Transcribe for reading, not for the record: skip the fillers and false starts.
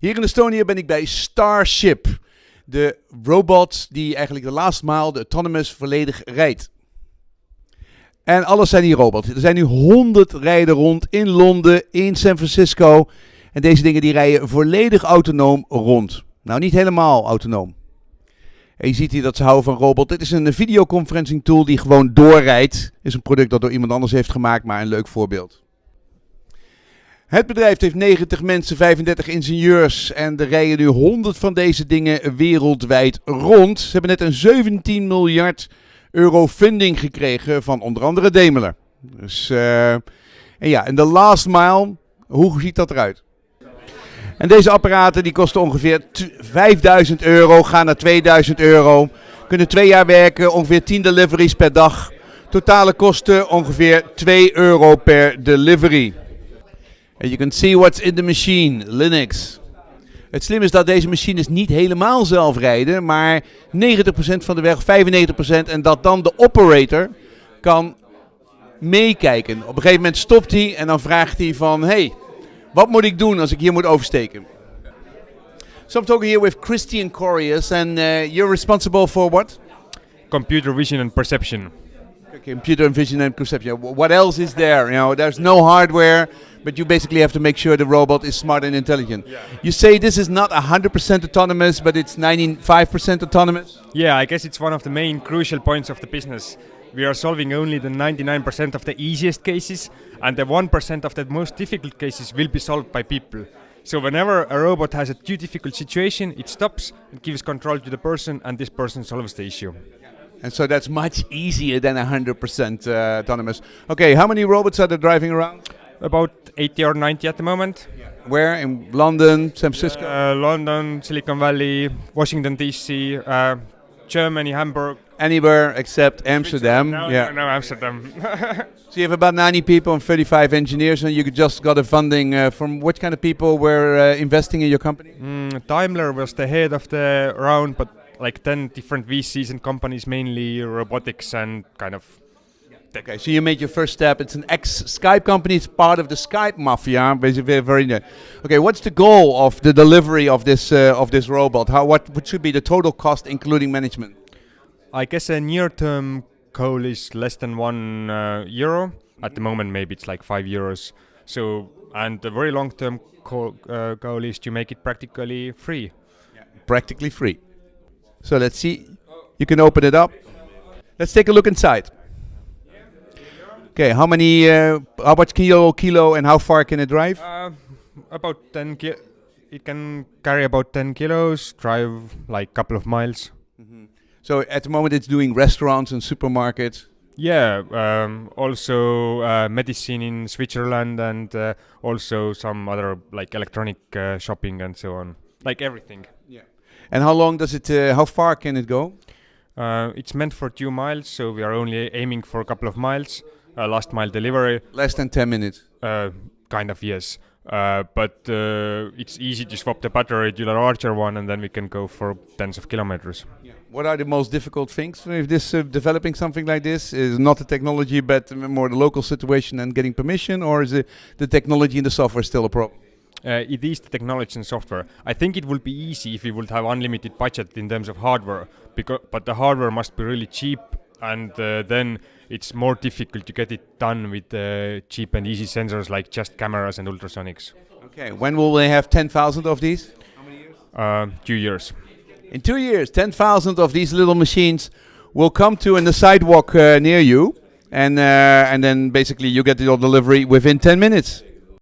Hier in Estonia ben ik bij Starship. De robot die eigenlijk de last mile, de autonomous, volledig rijdt. En alles zijn hier robots. Er zijn nu 100 rijden rond in Londen, in San Francisco. En deze dingen die rijden volledig autonoom rond. Nou, niet helemaal autonoom. En je ziet hier dat ze houden van robot. Dit is een videoconferencing tool die gewoon doorrijdt. Is een product dat door iemand anders heeft gemaakt, maar een leuk voorbeeld. Het bedrijf heeft 90 mensen, 35 ingenieurs en er rijden nu 100 van deze dingen wereldwijd rond. Ze hebben net een 17 miljard euro funding gekregen van onder andere Daimler. Dus, en de last mile, hoe ziet dat eruit? En deze apparaten die kosten ongeveer 5000 euro, gaan naar 2000 euro. Kunnen 2 jaar werken, ongeveer 10 deliveries per dag. Totale kosten ongeveer 2 euro per delivery. And you can see what's in the machine, Linux. Het slim is dat deze machines niet helemaal zelf rijden, maar 90% van de weg, 95%. En dat dan de operator kan meekijken. Op een gegeven moment stopt hij en dan vraagt hij van, hey, wat moet ik doen als ik hier moet oversteken? So I'm talking here with Christian Corius and you're responsible for what? Computer vision and perception. Computer vision and perception. What else is there? You know, there's no hardware, but you basically have to make sure the robot is smart and intelligent. Yeah. You say this is not 100% autonomous, but it's 95% autonomous? Yeah, I guess it's one of the main crucial points of the business. We are solving only the 99% of the easiest cases, and the 1% of the most difficult cases will be solved by people. So whenever a robot has a too difficult situation, it stops, it gives control to the person, and this person solves the issue. And so that's much easier than 100% autonomous. Okay, how many robots are there driving around? About 80 or 90 at the moment. Where? In London, San Francisco? London, Silicon Valley, Washington DC, Germany, Hamburg. Anywhere except Amsterdam. No, Amsterdam. So you have about 90 people and 35 engineers, and you just got a funding from what kind of people were investing in your company? Daimler was the head of the round, but like 10 different VCs and companies, mainly robotics and kind of tech. Okay, so you made your first step. It's an ex-Skype company. It's part of the Skype mafia. Basically, very new. Okay, what's the goal of the delivery of this robot? What should be the total cost, including management? I guess a near-term goal is less than €1. At the moment, maybe it's like €5. So, and the very long-term goal is to make it practically free. Yeah. Practically free. So let's see. You can open it up. Let's take a look inside. Okay, how much kilo, and how far can it drive? About 10 it can carry about 10 kilos, drive like a couple of miles. Mm-hmm. So at the moment it's doing restaurants and supermarkets. Yeah, also medicine in Switzerland and also some other like electronic shopping and so on, like everything. Yeah. And how long does it? How far can it go? It's meant for 2 miles, so we are only aiming for a couple of miles. Last mile delivery. Less than 10 minutes. Kind of, yes. But it's easy to swap the battery to a larger one, and then we can go for tens of kilometers. Yeah. What are the most difficult things with this developing something like this? Is not the technology, but more the local situation and getting permission, or is it the technology and the software still a problem? It is the technology and software. I think it would be easy if we would have unlimited budget in terms of hardware, but the hardware must be really cheap, and then it's more difficult to get it done with cheap and easy sensors like just cameras and ultrasonics. Okay, when will they have 10,000 of these? How many years? 2 years. In 2 years, 10,000 of these little machines will come to in the sidewalk near you, and then basically you get your delivery within 10 minutes.